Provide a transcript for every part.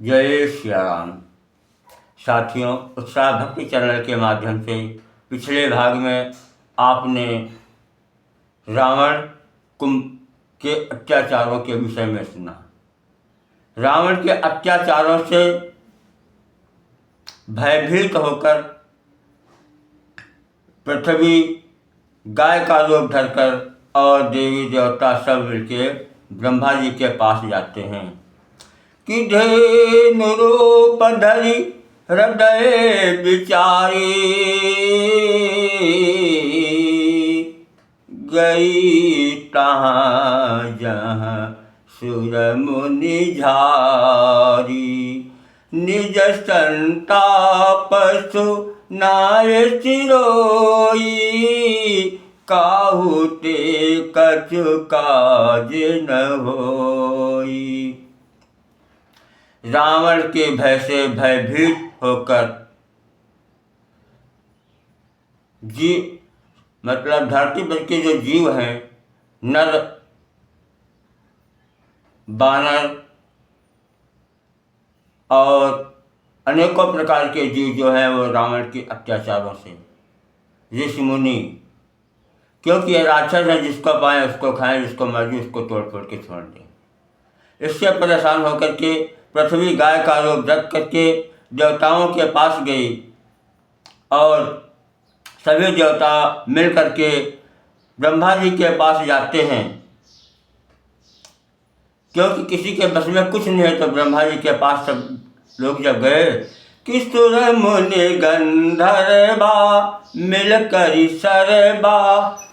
जय सिया राम। साथियों, उत्साह भक्ति चैनल के माध्यम से पिछले भाग में आपने रावण कुंभ के अत्याचारों के विषय में सुना। रावण के अत्याचारों से भयभीत होकर पृथ्वी गाय का रूप धरकर और देवी देवता सब मिलके ब्रह्मा जी के पास जाते हैं कि धेनु रूप धरि हृदय विचारी गई तहाँ जहाँ सुर मुनि झारी निज संताप सुनाय चिरोई काहू ते कछु काज न होई। रावण के भय से भयभीत होकर मतलब धरती पर के जो जीव हैं, नर बानर और अनेकों प्रकार के जीव जो हैं वो रावण के अत्याचारों से ऋषि मुनि, क्योंकि ये राक्षस है, जिसको पाएं उसको खाएं, जिसको मर्जी उसको तोड़ फोड़ के छोड़ दें। इससे परेशान होकर के पृथ्वी गाय का रूप रख करके देवताओं के पास गई और सभी देवता मिल करके ब्रह्मा जी के पास जाते हैं, क्योंकि किसी के बस में कुछ नहीं है। तो ब्रह्मा जी के पास सब लोग जब गए कि सुर मुनि गंधर्वा मिल कर सरबा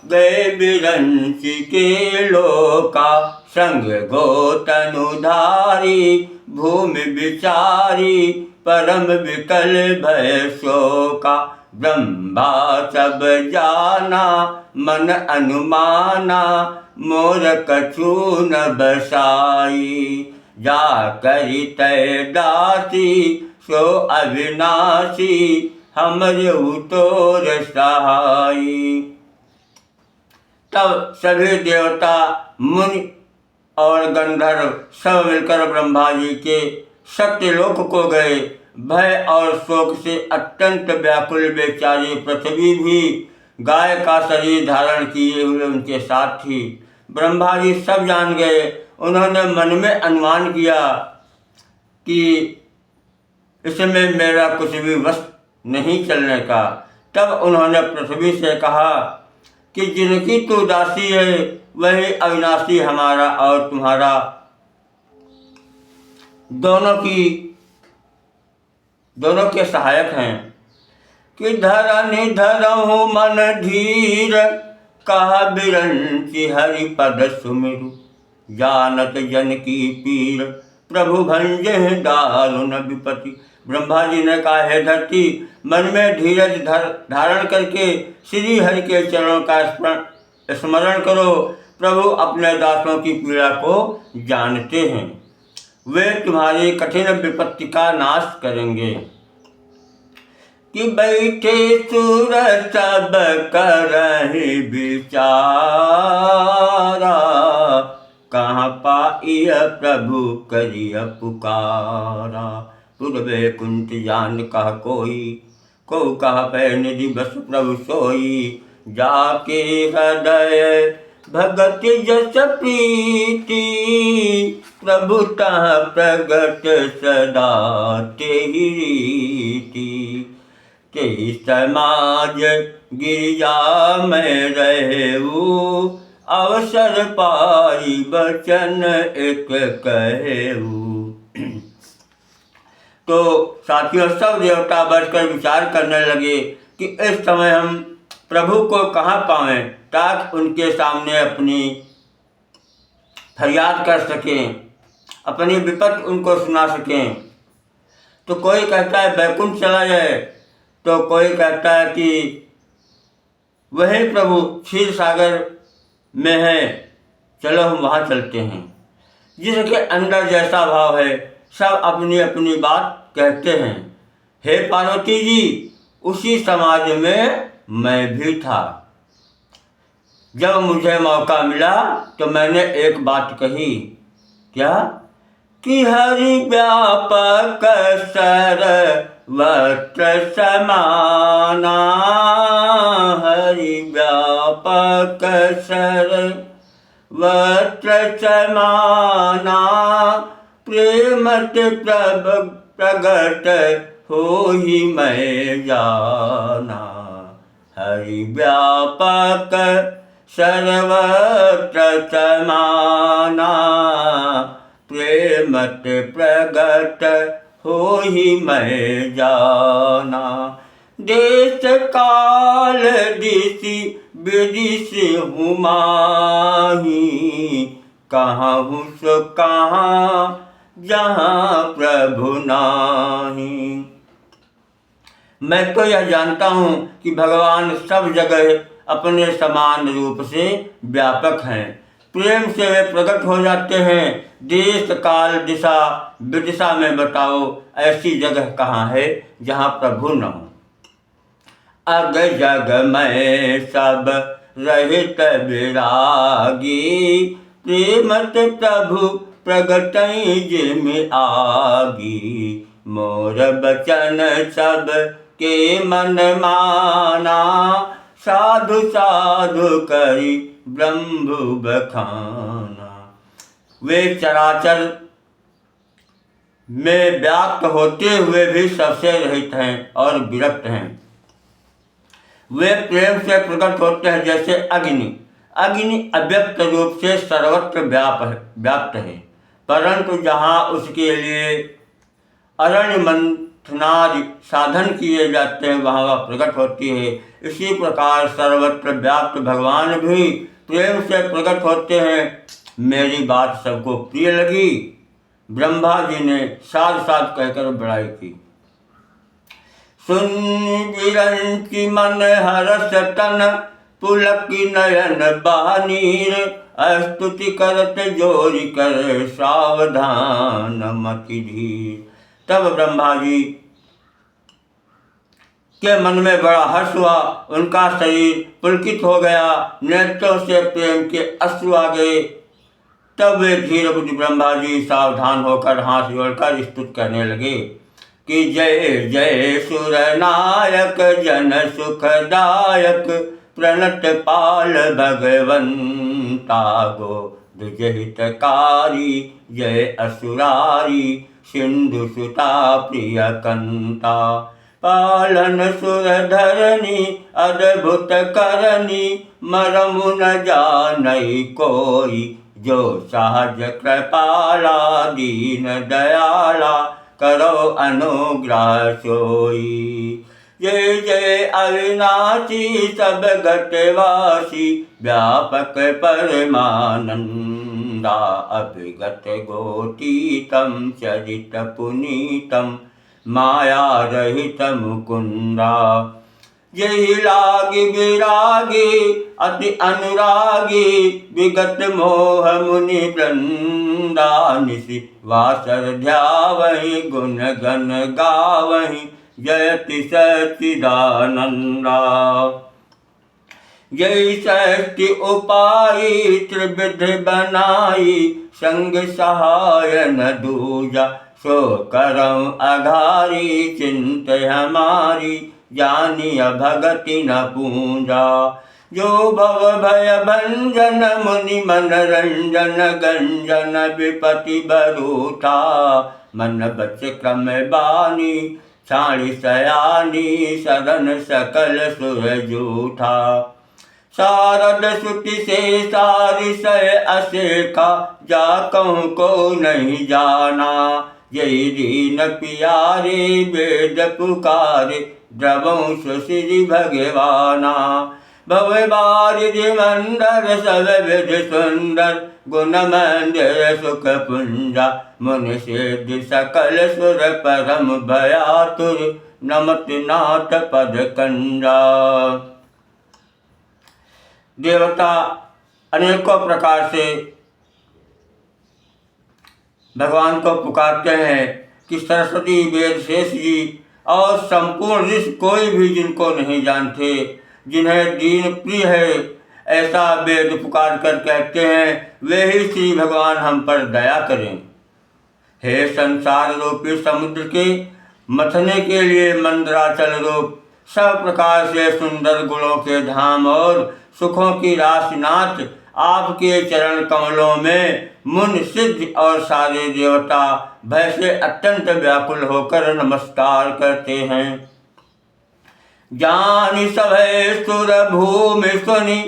गए बिरंच के लोका संग गोतनुधारी भूमि विचारी परम विकल भय शोका। ब्रह्मा सब जाना मन अनुमाना मोर कछु न बसाई जा करी तय दासी सो अविनाशी हमरे उतोर सहाई। तब सभी देवता मुनि और गंधर्व सब मिलकर ब्रह्मा जी के सत्यलोक को गए। भय और शोक से अत्यंत व्याकुल बेचारी पृथ्वी भी गाय का शरीर धारण किए हुए उनके साथ थी। ब्रह्मा जी सब जान गए। उन्होंने मन में अनुमान किया कि इसमें मेरा कुछ भी वश नहीं चलने का। तब उन्होंने पृथ्वी से कहा कि जिनकी तू दासी है वही अविनाशी हमारा और तुम्हारा दोनों के सहायक हैं। कि धरनि धरहु मन धीर कहा बिरंचि हरि पद सुमिरु जानत जन की पीर प्रभु भंजे दारुण विपति। ब्रह्मा जी ने कहा, हे धरती, मन में धीरज धारण करके श्री हरि के चरणों का स्मरण करो। प्रभु अपने दासों की पीड़ा को जानते हैं, वे तुम्हारी कठिन विपत्ति का नाश करेंगे। कि बैठे सुर सब करहि विचारा कहाँ पाइय प्रभु करिय पुकारा। पूर्वे कुंत जान कह कोई को कह पै निधि बस प्रभु सोई जाके हृदय भगत जस प्रीति प्रभु तह प्रगट सदा तेहि रीति। तेहि समाज गिरिजा में रहेऊ अवसर पाई बचन एक कहेऊ। तो साथियों, सब देवता बैठकर विचार करने लगे कि इस समय हम प्रभु को कहाँ पावें ताकि उनके सामने अपनी फरियाद कर सकें, अपनी विपत्ति उनको सुना सकें। तो कोई कहता है बैकुंठ चला जाए, तो कोई कहता है कि वही प्रभु क्षीर सागर में है, चलो हम वहाँ चलते हैं। जिसके अंदर जैसा भाव है सब अपनी अपनी बात कहते हैं। हे पार्वती जी, उसी समाज में मैं भी था। जब मुझे मौका मिला तो मैंने एक बात कही, क्या कि हरि व्यापक सर्वत्र समाना, हरि व्यापक सर्वत्र समाना, प्रेमत प्रगट होहि मैं जाना, हरि व्यापक सर्वत्र समाना, प्रेमत प्रगट होहि मैं जाना, देश काल दिशि विदिशि हूँ माही, कहाँ हूँ सो कहाँ जहाँ प्रभु नाही। मैं तो यह जानता हूँ कि भगवान सब जगह अपने समान रूप से व्यापक हैं। प्रेम से वे प्रकट हो जाते हैं। देश काल दिशा विदिशा में बताओ ऐसी जगह कहाँ है जहाँ प्रभु न हो। अग जग में सब रहित विरागी, प्रेमत प्रभु प्रगटई जिम आगी, मोर बचन सब के मन माना, साधु साधु करी ब्रह्म बखाना। वे चराचर में व्याप्त होते हुए भी सबसे रहित हैं और विरक्त हैं। वे प्रेम से प्रकट होते हैं जैसे अग्नि। अग्नि अव्यक्त रूप से सर्वत्र व्याप्त है, परंतु जहाँ उसके लिए अरण्य मंथनादि साधन किए जाते हैं वहाँ वह प्रकट होती है। इसी प्रकार सर्वत्र व्याप्त भगवान भी प्रेम से प्रकट होते हैं। मेरी बात सबको प्रिय लगी। ब्रह्मा जी ने साथ साथ कहकर बड़ाई की। सुन बिरंची मन हरस तन, पुलकी नयन बहनीर, स्तुति करत जोरी कर सावधान मति धीर। तब ब्रह्मा जी के मन में बड़ा हर्ष हुआ, उनका शरीर पुलकित हो गया, नेत्रों से प्रेम के अश्रु आ गए। तब वे धीर बुद्धि ब्रह्मा जी सावधान होकर हाथ जोड़कर स्तुति करने लगे कि जय जय सुर नायक जन सुखदायक, प्रणत पाल भगवंता गो दुजहितकारी, जय असुरारी सिंधु सुता प्रिय कंता, पालन सुर धरनी अद्भुत करनी, मरमु न जानई कोई, जो सहज कृपाला दीन दयाला, करो अनुग्रह सोई। जय जय अविनाशी सब घटवासी, व्यापक परमानंदा, अभिगत गोतीतम चरित पुनीतम, माया रहित मुकुंदा। यही लागी विरागी अति अनुरागी, विगत मोह मुनि वृंदा, निशि वासर ध्यावहि गुण गण गावहि, जयति सच्चिदानंदा। जय षष्टि उपाई त्रिविधि बनाई, संग सहाय न दूजा, सो करम अघारी चिंत हमारी, जानिय भगति न पूजा। जो भव भय भंजन मुनि मन रंजन, गंजन विपति बरूठा, मन बच क्रम बानी, छाणी सयानी सदन सकल सुर जूठा। शारद सुति से सारी सय असेखा, जा कहूँ को नहीं जाना, यही दीन पियारे वेद पुकारे, द्रवं सुश्री भगवाना। भव बारिधि मंदर सब विधि सुंदर, गुण मंदिर सुख पुंजा, मुनि सिद्धि सकल सुर परम भयातुर, नमत नाथ पद कंजा। देवता अनेकों प्रकार से भगवान को पुकारते हैं कि सरस्वती वेद शेष जी और संपूर्ण ऋषि कोई भी जिनको नहीं जानते, जिन्हें दीन प्रिय है, ऐसा वेद पुकार कर कहते हैं, वे ही श्री भगवान हम पर दया करें। हे संसार रूपी समुद्र के मथने के लिए मंदराचल रूप सब प्रकार से सुंदर गुणों के धाम और सुखों की राशिनाथ आपके चरण कमलों में मुनि सिद्ध और सारे देवता भय से अत्यंत व्याकुल होकर नमस्कार करते हैं। जानि सभय सुर भूमि सुनि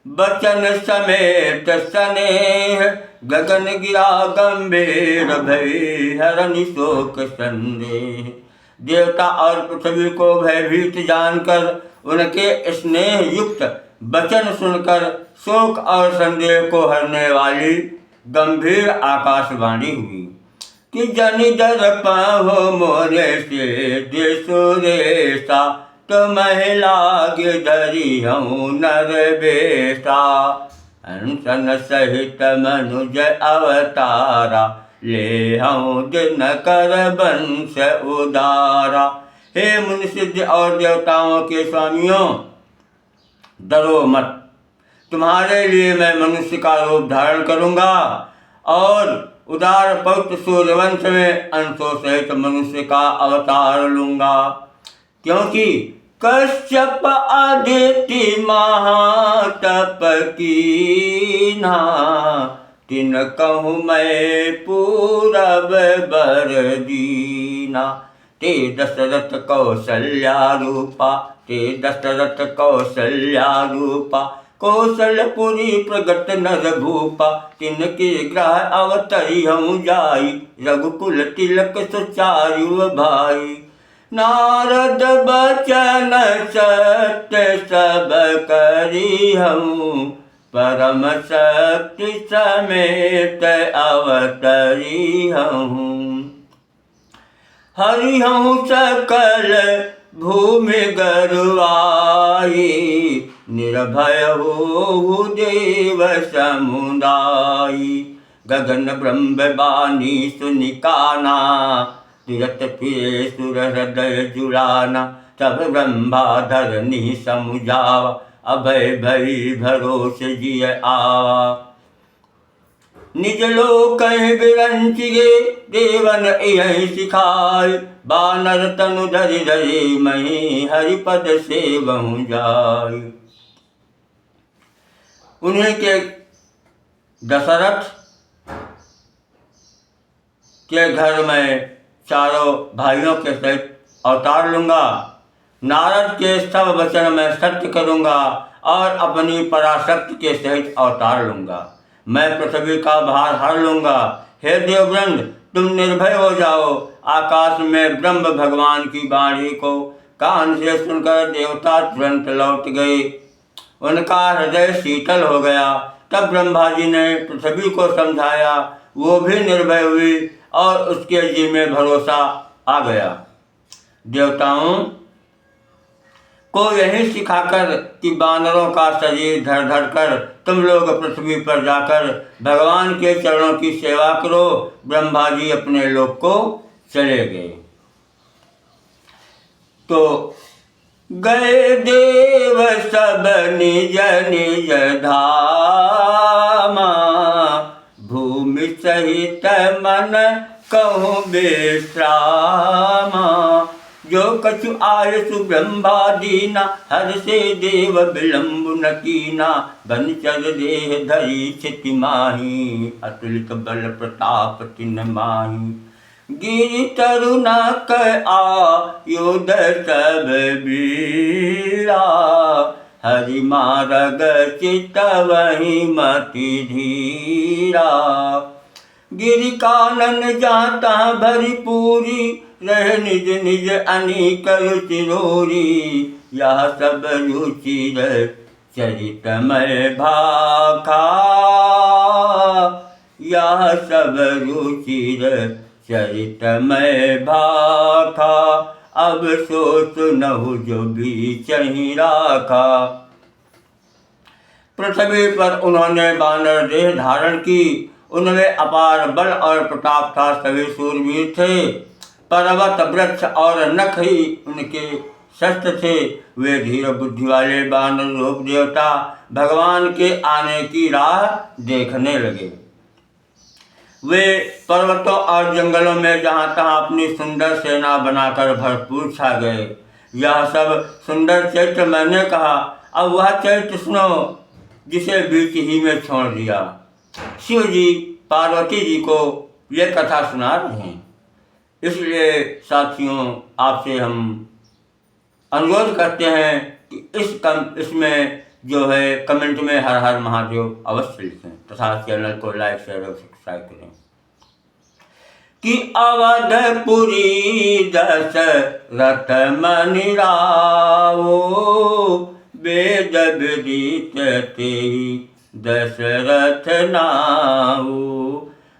बचन समेत स्नेह गगन गिरा गंभीर भय हरनि शोक संदेह। देवता और पृथ्वी को भयभीत जानकर उनके स्नेह युक्त वचन सुनकर शोक और संदेह को हरने वाली गंभीर आकाशवाणी हुई कि जनि दर पाहो मोरे से देशुरेसा तो महिलागे धरी हूँ नर बेटा अनशन सहित मनुज अवतारा ले हूँ दिन कर वंश उदारा। हे मुनि सिद्ध और देवताओं के स्वामियों, डरो मत, तुम्हारे लिए मैं मनुष्य का रूप धारण करूँगा और उदार पवित्र सूर्यवंश में अंशों सहित मनुष्य का अवतार लूँगा। क्योंकि कश्यप आदित्य महातप कीन्हा तिन कहूँ मैं पूरब बर दीना। ते दशरथ कौशल्या रूपा ते दशरथ कौशल्या रूपा कौशलपुरी प्रगट नर भूपा तिनके ग्रह अवतरी हम जाई रघुकुल तिलक सुचारु भाई। नारद बचन सत्य सब करी हूँ परम शक्ति समेत अवतरी हूँ। हरि हूँ सकल भूमि गरुआई निर्भय हो देव समुदायी। गगन ब्रह्म बानी सुनिकाना तीरथ फिरे सुर हृदय जुड़ाना। तब ब्रह्मा धरनी समुझावा अभय भई भरोस जिय आवा। निज लोक बिरंचिगे देवन यही सिखाय बानर तनु धरि धरि मही हरिपद सेवहु जाय। उन्हीं के दशरथ के घर में चारों भाइयों के सहित अवतार लूँगा। नारद के सब वचन में सत्य करूँगा और अपनी पराशक्ति के सहित अवतार लूँगा। मैं पृथ्वी का भार हर लूँगा। हे देववृंद, तुम निर्भय हो जाओ। आकाश में ब्रह्म भगवान की वाणी को कान से सुनकर देवता तुरंत लौट गए। उनका हृदय शीतल हो गया। तब ब्रह्मा जी ने पृथ्वी को समझाया, वो भी निर्भय हुई और उसके जी में भरोसा आ गया। देवताओं को यही सिखाकर कि बानरों का शरीर धर धर कर तुम लोग पृथ्वी पर जाकर भगवान के चरणों की सेवा करो, ब्रह्मा जी अपने लोक को चले गए। तो गए देव सब निज निज धामा भूमि सहित मन कहूँ विश्रामा। जो कछु आय सुब्रह्मा दीना हर से देव विलंब न कीना। बनचर देह धरी क्षिति माही अतुलित बल प्रताप तिन माही। गिरि तरुना क आयुध सब बीरा हरि मारग चित वही मति धीरा। गिरि कानन जाता भरी पूरी रह निज निज अनेक रुचिरोरी। यह सब रुचिर चरितमय भाखा यह सब रुचिर चरितमय भाखा। अब सो सुनहु जो भी चही राखा। पृथ्वी पर उन्होंने वानर देह धारण की। उनमें अपार बल और प्रताप था। सभी सूरवीर थे। पर्वत वृक्ष और नख ही उनके शस्त्र थे। वे धीर बुद्धि वाले वानर रूप देवता भगवान के आने की राह देखने लगे। वे पर्वतों और जंगलों में जहाँ तहाँ अपनी सुंदर सेना बनाकर भरपूर छा गए। यह सब सुंदर चैत्र मैंने कहा, अब वह चैत्र सुनो जिसे बीच ही में छोड़ दिया। शिव जी पार्वती जी को ये कथा सुना रहे हैं। इसलिए साथियों, आपसे हम अनुरोध करते हैं कि इसमें जो है कमेंट में हर हर महादेव अवश्य लिखें तथा चैनल को लाइक शेयर और सब्सक्राइब करें। कि अवधपुरी दशरथ मनि रावो, वेद विदित तेहि दशरथ नावो।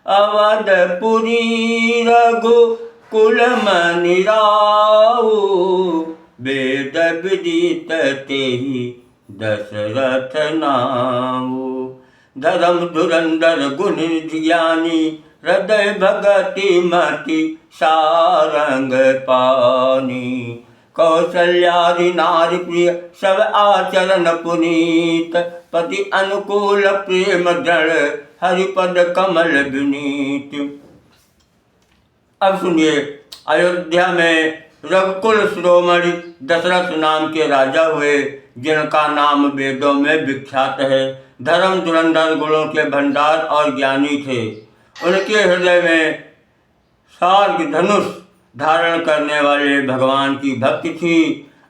अवधपुरी रघुकुल मनि रावो, वेद विदित तेहि दशरथ नावो। धर्म धुरंधर गुण ज्ञानी, हृदय भगति मति सारंग पानी। कौशल्यादि नारी प्रिय, सब आचरण पुनीत। पति अनुकूल प्रेम दृढ़, हरिपद कमल विनीत। अब सुनिए, अयोध्या में रघुकुल शिरोमणि दशरथ नाम के राजा हुए, जिनका नाम वेदों में विख्यात है। धर्म धुरंधर गुणों के भंडार और ज्ञानी थे। उनके हृदय में सार्ग धनुष धारण करने वाले भगवान की भक्ति थी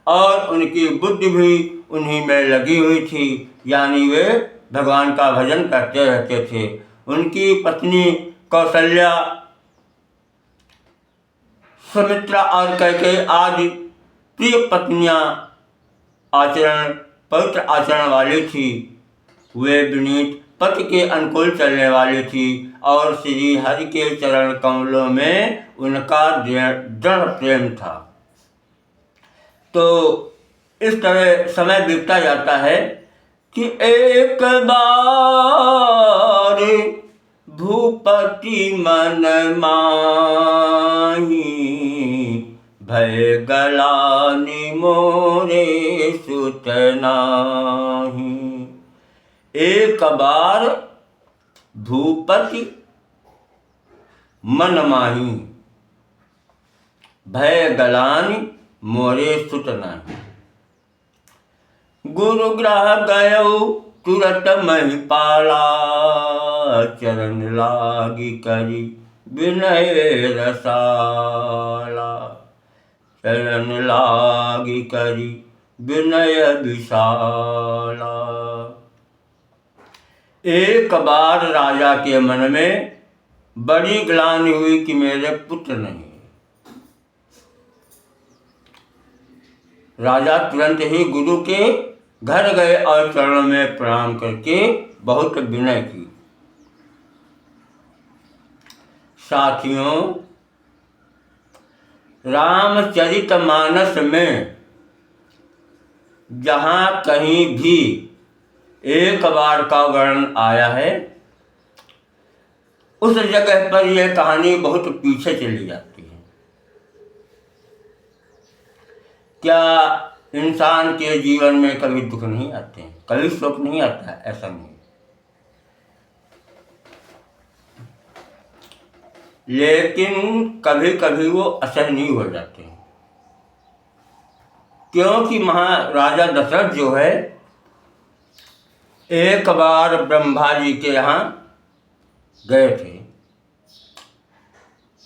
और उनकी बुद्धि भी उन्हीं में लगी हुई थी, यानी वे भगवान का भजन करते रहते थे। उनकी पत्नी कौशल्या, सुमित्रा और कैकेयी आदि प्रिय पत्नियां पवित्र आचरण वाली थी। वे विनीत, पति के अनुकूल चलने वाली थी और श्री हरि के चरण कमलों में उनका दृढ़ प्रेम था। तो इस तरह समय बीतता जाता है कि एक बार भूपति मन माही, भय गलानि मोरे सुत नाही। एक बार भूपति मन माही, भय गलानि मोरे सुत नाही। गुरु ग्रह गयो तुरत महिपाला, चरण लागी करी विनय रसाला। चरण लागी करी विनय विशाला। एक बार राजा के मन में बड़ी ग्लानि हुई कि मेरे पुत्र नहीं। राजा तुरंत ही गुरु के घर गए और चरणों में प्रणाम करके बहुत विनय की। साथियों, रामचरितमानस में जहाँ कहीं भी एक बार का वर्णन आया है, उस जगह पर यह कहानी बहुत पीछे चली जाती है। क्या इंसान के जीवन में कभी दुख नहीं आते हैं, कभी सुख नहीं आता है? ऐसा नहीं। लेकिन कभी कभी वो असहनीय हो जाते हैं, क्योंकि महाराजा दशरथ जो है, एक बार ब्रह्मा जी के यहाँ गए थे।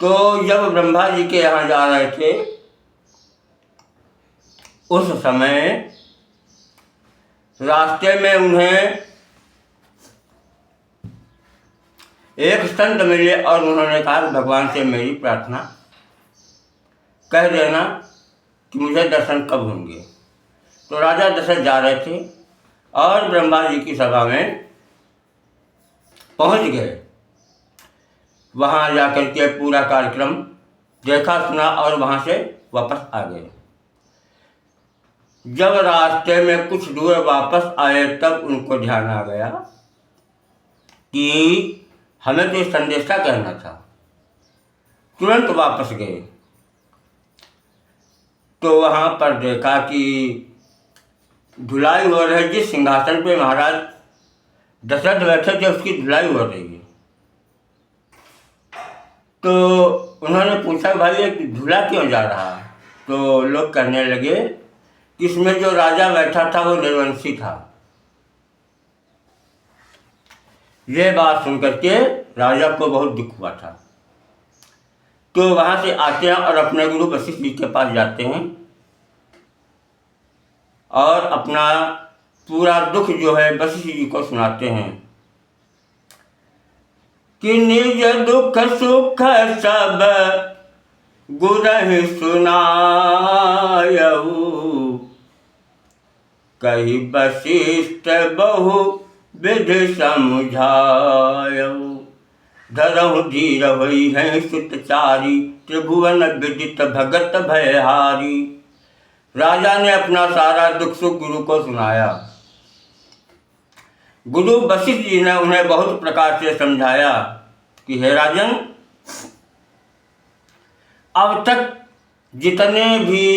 तो जब ब्रह्मा जी के यहाँ जा रहे थे, उस समय रास्ते में उन्हें एक संत मिले और उन्होंने कहा कि भगवान से मेरी प्रार्थना कह देना कि मुझे दर्शन कब होंगे। तो राजा दशरथ जा रहे थे और ब्रह्मा जी की सभा में पहुंच गए। वहां जाकर के पूरा कार्यक्रम देखा सुना और वहां से वापस आ गए। जब रास्ते में कुछ दूर वापस आए, तब उनको ध्यान आ गया कि हमें तो इस संदेश का कहना था। तुरंत वापस गए तो वहां पर देखा कि धुलाई हो रही, जिस सिंहासन पे महाराज दशरथ बैठे थे उसकी धुलाई हो रही है। तो उन्होंने पूछा भाई ये झूला क्यों जा रहा है? तो लोग कहने लगे कि इसमें जो राजा बैठा था वो निर्वंशी था। ये बात सुनकर के राजा को बहुत दुख हुआ था। तो वहाँ से आते हैं और अपने गुरु वशिष्ठ जी के पास जाते हैं और अपना पूरा दुख जो है वशिष्ठ जी को सुनाते हैं कि निज दुख सुख सब गुरहि सुनायऊ, कही वशिष्ठ बहु विधि समझायऊ। धरहु धीर होई है सुतचारी, त्रिभुवन विदित भगत भयहारी। राजा ने अपना सारा दुख सुख गुरु को सुनाया। गुरु वशिष्ठ जी ने उन्हें बहुत प्रकार से समझाया कि हे राजन, अब तक जितने भी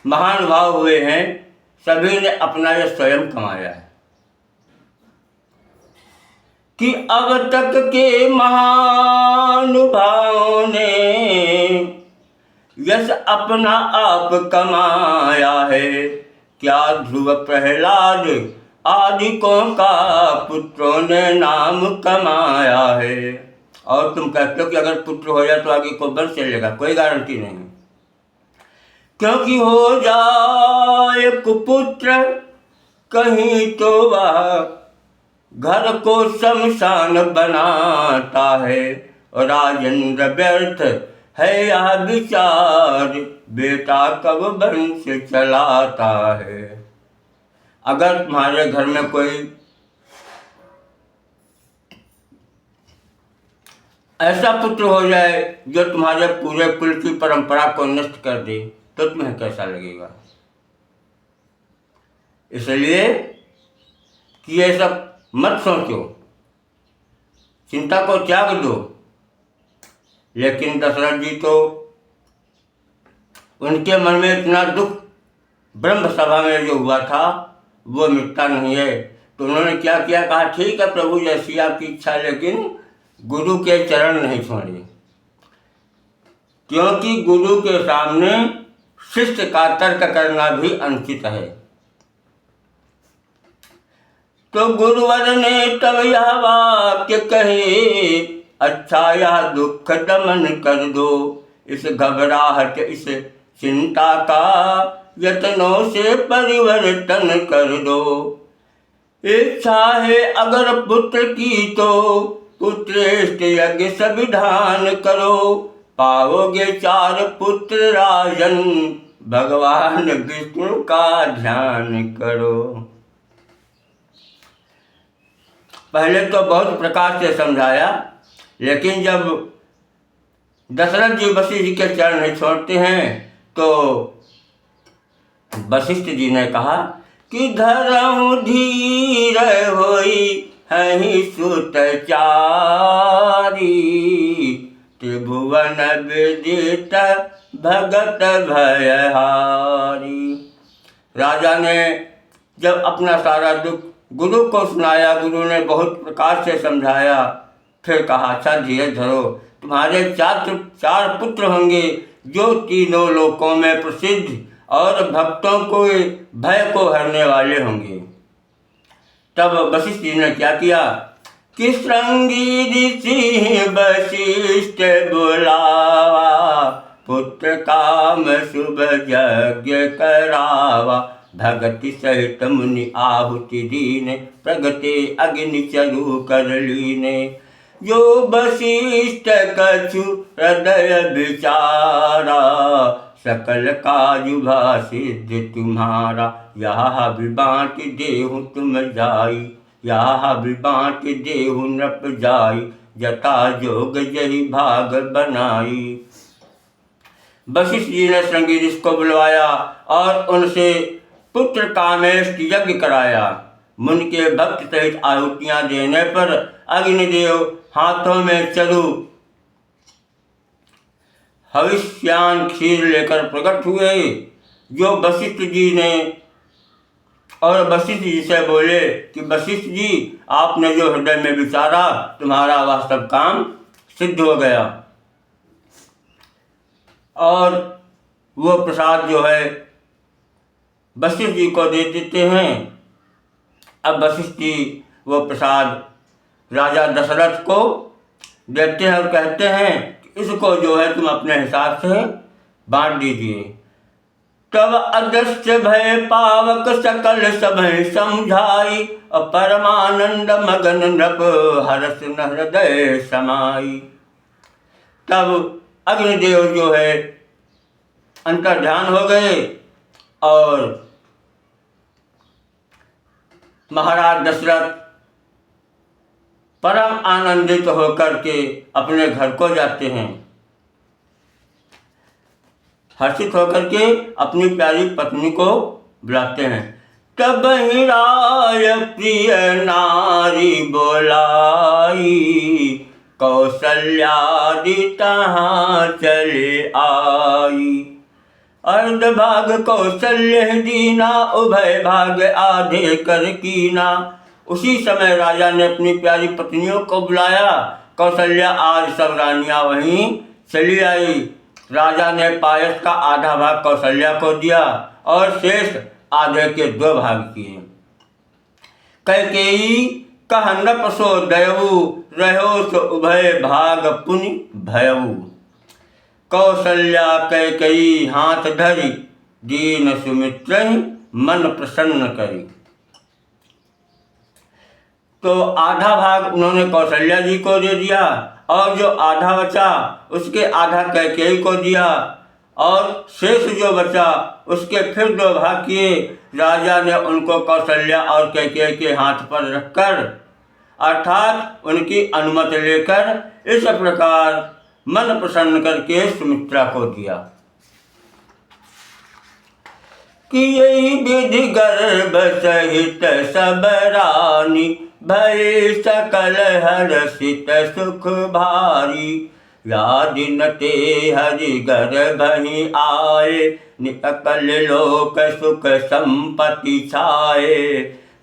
महानुभाव हुए हैं सभी ने अपना यह स्वयं कमाया है कि अब तक के महानुभावों ने यश अपना आप कमाया है। क्या ध्रुव प्रहलाद आदिकों का पुत्रों ने नाम कमाया है। और तुम कहते हो कि अगर पुत्र हो जाए तो आगे को वंश चलेगा, कोई गारंटी नहीं, क्योंकि हो जाए कुपुत्र कहीं तो वह घर को शमशान बनाता है। और राजेंद्र व्यर्थ है यह विचार, बेटा कब वंश चलाता है। अगर तुम्हारे घर में कोई ऐसा पुत्र हो जाए जो तुम्हारे पूरे कुल की परंपरा को नष्ट कर दे तो तुम्हें कैसा लगेगा। इसलिए कि ये सब मत सोचो, चिंता को त्याग दो। लेकिन दशरथ जी तो उनके मन में इतना दुख ब्रह्म सभा में जो हुआ था वो मिटता नहीं है। तो उन्होंने क्या किया, कहा ठीक है प्रभु जैसी आपकी इच्छा, लेकिन गुरु के चरण नहीं छोड़े, क्योंकि गुरु के सामने शिष्य का तर्क करना भी अनुचित है। तो गुरुवर ने तब यह वाक्य कहे, अच्छा यह दुख दमन कर दो, इस घबराहट इस चिंता का यत्नों से परिवर्तन कर दो। इच्छा है अगर पुत्र की तो पुत्रेष्ट यज्ञ संविधान करो, पाओगे 4 पुत्र राजन, भगवान विष्णु का ध्यान करो। पहले तो बहुत प्रकार से समझाया, लेकिन जब दशरथ जी वशिष्ठ जी के चरण नहीं छोड़ते हैं तो वशिष्ठ जी ने कहा कि धरहु धीर होई है सुतचारी, त्रिभुवन विदित भगत भयहारी। राजा ने जब अपना सारा दुख गुरु को सुनाया, गुरु ने बहुत प्रकार से समझाया, फिर कहा अच्छा धीरज धरो, तुम्हारे 4 पुत्र होंगे जो तीनों लोकों में प्रसिद्ध और भक्तों को भय को हरने वाले होंगे। तब वशिष्ठ जी ने क्या किया कि श्रृंगी ऋषि वशिष्ठ बुलावा, पुत्र काम शुभ यज्ञ करावा, भगति सहित मुनि आहुति दीने, प्रगटे अग्नि चरु कर लीने। जो वशिष्ठ कछु हृदय विचारा, सकल काजु सिद्ध तुम्हारा। यह भी बाँट देहु तुम जाई, यह भी बाँट देहु नृप जाई, जता जोग यही भाग बनाई। वशिष्ठ जी ने श्रृंगी ऋषि को बुलवाया और उनसे पुत्र कामेष्ट यज्ञ कराया। मुनि के भक्त सहित आहुतियां देने पर अग्निदेव हाथों में चरु हविष्यान खीर लेकर प्रकट हुए, जो वशिष्ठ जी ने और वशिष्ठ जी से बोले कि वशिष्ठ जी, आपने जो हृदय में विचारा, तुम्हारा वह सब काम सिद्ध हो गया। और वो प्रसाद जो है वशिष्ठ जी को दे देते हैं। अब वशिष्ठ जी वो प्रसाद राजा दशरथ को देते हैं और कहते हैं कि इसको जो है तुम अपने हिसाब से बांट दीजिए। तब अदृश्य भय पावक सकल समय समझाई, परमानंद मगन नृप हर्ष न हृदय समाई। तब अग्निदेव जो है अंतर्ध्यान हो गए और महाराज दशरथ परम आनंदित होकर के अपने घर को जाते हैं। हर्षित होकर के अपनी प्यारी पत्नी को बुलाते हैं। तब ही राय प्रिय नारी बोलाई, कौशल्यादि तहाँ चले आई। अर्ध भाग कौशल्य दीना, उभय भाग आधे कर कीना। उसी समय राजा ने अपनी प्यारी पत्नियों को बुलाया। कौशल्या आज सब रानियां वहीं चली आई। राजा ने पायस का आधा भाग कौशल्या को दिया और शेष आधे के 2 भाग किए। कैकेयी कह नृप सो दयऊ, रहो सो उभय भाग पुनि भयऊ। कौशल्या कैकेयी हाथ धरी, दीन सुमित्र मन प्रसन्न करी। तो आधा भाग उन्होंने कौशल्या जी को दे दिया और जो आधा बचा उसके आधा कैकेयी को दिया और शेष जो बचा उसके फिर 2 भाग किए। राजा ने उनको कौशल्या और कैकेयी के हाथ पर रखकर अर्थात उनकी अनुमति लेकर इस प्रकार मन प्रसन्न करके सुमित्रा को दिया कि यही विधि गर्भ सहित सब रानी, भय सकल हर्षित सुख भारी। यादि न ते हरि गर्भ ही आए, निकल लोक सुख संपत्ति छाए।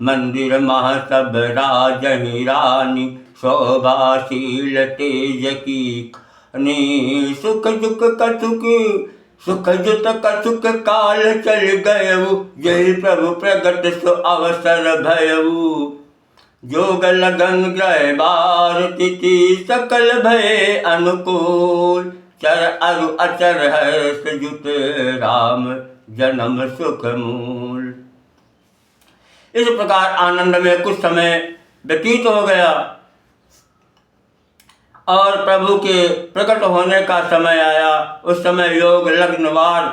मंदिर मह सब राजहि रानी, शोभाशील तेज की नी। सुख दुख कछुक सुख जुत कछुक काल चल गयऊ, यही प्रभु प्रगट सो अवसर भयऊ। जोग लगन ग्रह बार तिथि, सकल भय अनुकूल। चर अरु अचर हर्ष जुत, राम जन्म सुख मूल। इस प्रकार आनंद में कुछ समय व्यतीत हो गया और प्रभु के प्रकट होने का समय आया। उस समय योग लग्नवार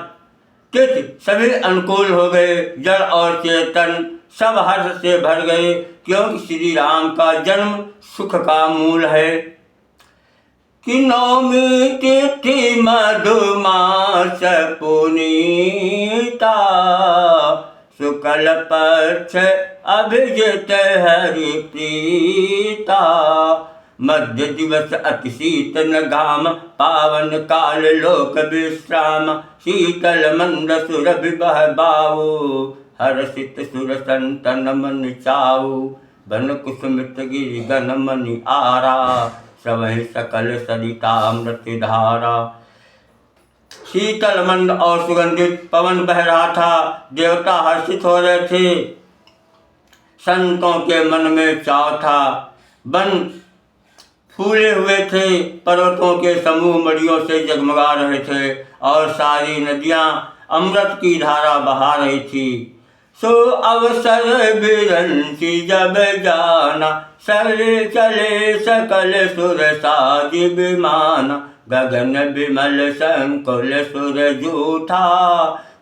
तिथि सभी अनुकूल हो गए। जड़ और चेतन सब हर्ष से भर गए, क्योंकि श्री राम का जन्म सुख का मूल है। कि नौमी तिथि मधुमास पुनीता, शुक्ल पक्ष अभिजित हरि प्रीता। मध्य दिवस अति शीतल घाम, पावन काल लोक विश्राम। शीतल मंद सुरभि बह बाऊ, हर्षित सुर संतन मन चाऊ। बन कुसुमित गिरि गन मनि आरा, सवहि सकल सरितामृत धारा। शीतल मंद और सुगंधित पवन बह रहा था। देवता हर्षित हो रहे थे, संतों के मन में चाव था। वन फूले हुए थे, पर्वतों के समूह मड़ियों से जगमगा रहे थे और सारी नदियां अमृत की धारा बहा रही थी। सो अवसर बिरंसी जब जाना, सरे चले सकल सुर साज विमान। गगन विमल संकुल सुर जूठा,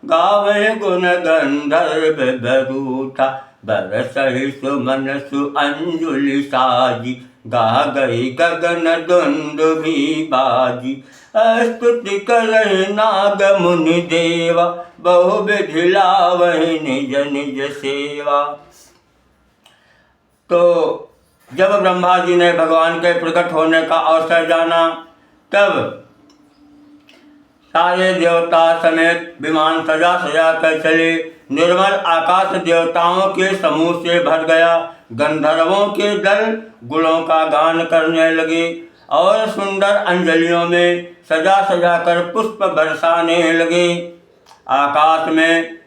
गावे गुण गंधर्व बरूठा। बरसहि सुमन सु अंजुलि साजी, गा गई गगन दुंदुभि बाजी। स्तुति करहि नाग मुनि देवा, बहु विधि लावहि निज निज सेवा। तो जब ब्रह्मा जी ने भगवान के प्रकट होने का अवसर जाना, तब सारे देवता समेत विमान सजा सजा कर चले। निर्मल आकाश देवताओं के समूह से भर गया। गंधर्वों के दल गुणों का गान करने लगे और सुंदर अंजलियों में सजा सजा कर पुष्प बरसाने लगे। आकाश में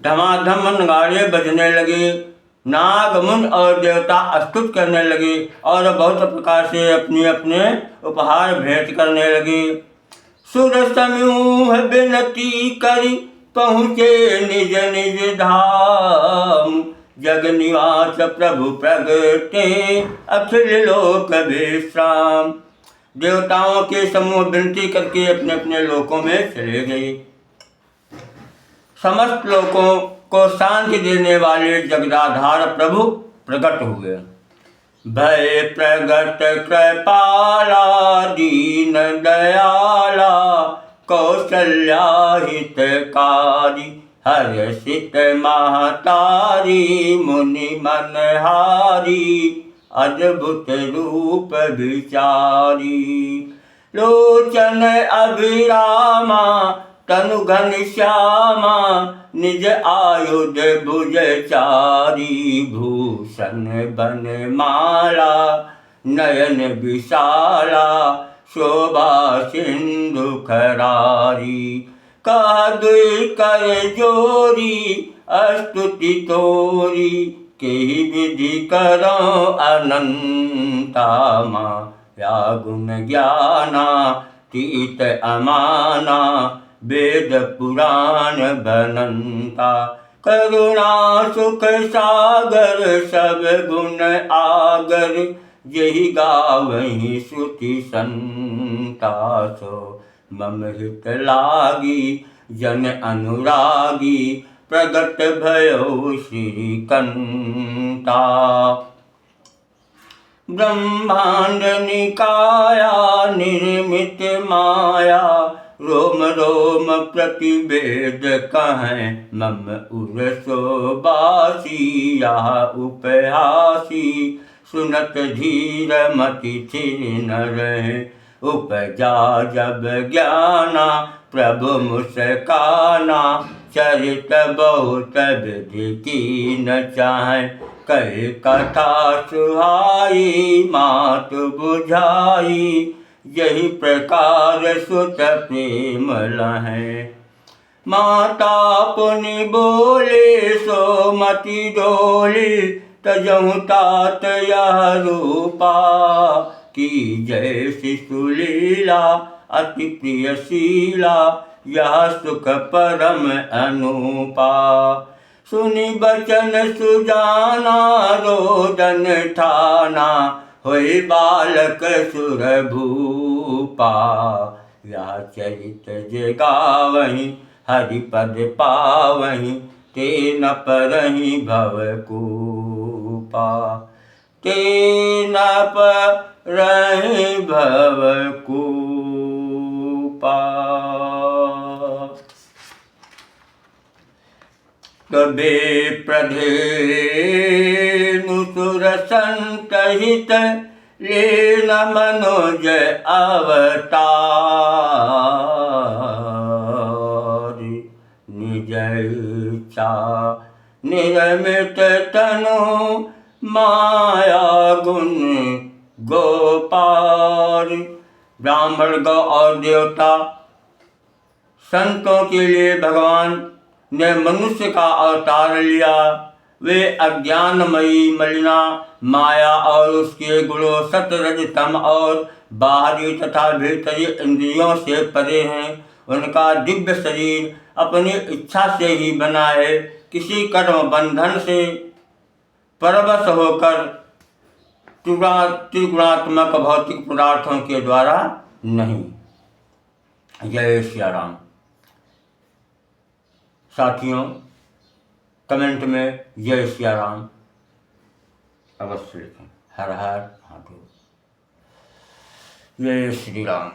धमाधम नगाड़े बजने लगे। नाग मुनि और देवता स्तुति करने लगे और बहुत प्रकार से अपने अपने उपहार भेंट करने लगे। सुर समूह विनती करी पहुँचे निज निज धाम। जग निवास प्रभु प्रगटे अखिल लोक विश्राम। देवताओं के समूह विनती करके अपने अपने लोकों में चले गए। समस्त लोकों को शांति देने वाले जगदाधार प्रभु प्रकट हुए। भय प्रगट कृपाला दीन दयाला कौशल्या हितकारी हर्षित महतारी मुनि मनहारी अद्भुत रूप विचारी। लोचन अभिरामा तनु घनश्यामा निज आयुध भुज चारी। भूषण बन माला नयन विशाला शोभा सिंधु खरारी। कह दुई कर जोरी स्तुति तोरी केहि विधि करो अनंता। माया गुण ज्ञाना तीत अमाना वेद पुराण बनंता। करुणा सुख सागर सब गुण आगर यही गावहि श्रुति संता। सो मम हित लागी जन अनुरागी प्रगट भयो श्रीकंता। ब्रह्मांड निकाया निर्मित माया रोम रोम प्रतिवेद कहें मम उरसो बासी। यह उपहासी सुनत धीर मति थिर न रहे। उपजा जब ज्ञाना प्रभु मुस्काना चरित बहुत विधि की न चाहे। कई कथा सुहाई मात बुझाई यही प्रकार सुत प्रेम लहै। माता पुनि बोले सो मति डोली तजहु तात यह रूपा। की जय शिशुलीला अति प्रियशीला यह सुख परम अनूपा। सुनि बचन सुजाना रोदन ठाना होई बालक सुर भूपा। यह चरित जे गावहि हरिपद पावहि ते न परहि भवकूपा। ते न परहि भवकूपा। कबे प्रधेनु सुर संत हित लेन मनोज अवतार। निज इच्छा निर्मित तनु माया गुण गोपाल। ब्राह्मण गौ और देवता संतों के लिए भगवान ने मनुष्य का अवतार लिया। वे अज्ञानमयी मलिना माया और उसके गुणों सतरज तम और बाहरी तथा भीतरी इंद्रियों से परे हैं। उनका दिव्य शरीर अपनी इच्छा से ही बना है, किसी कर्म बंधन से परवश होकर त्रिगुणात्मक भौतिक पदार्थों के द्वारा नहीं। जय श्री राम। साथियों, कमेंट में जय श्री राम अवश्य लिखें। हर हर महादेव। जय श्री राम।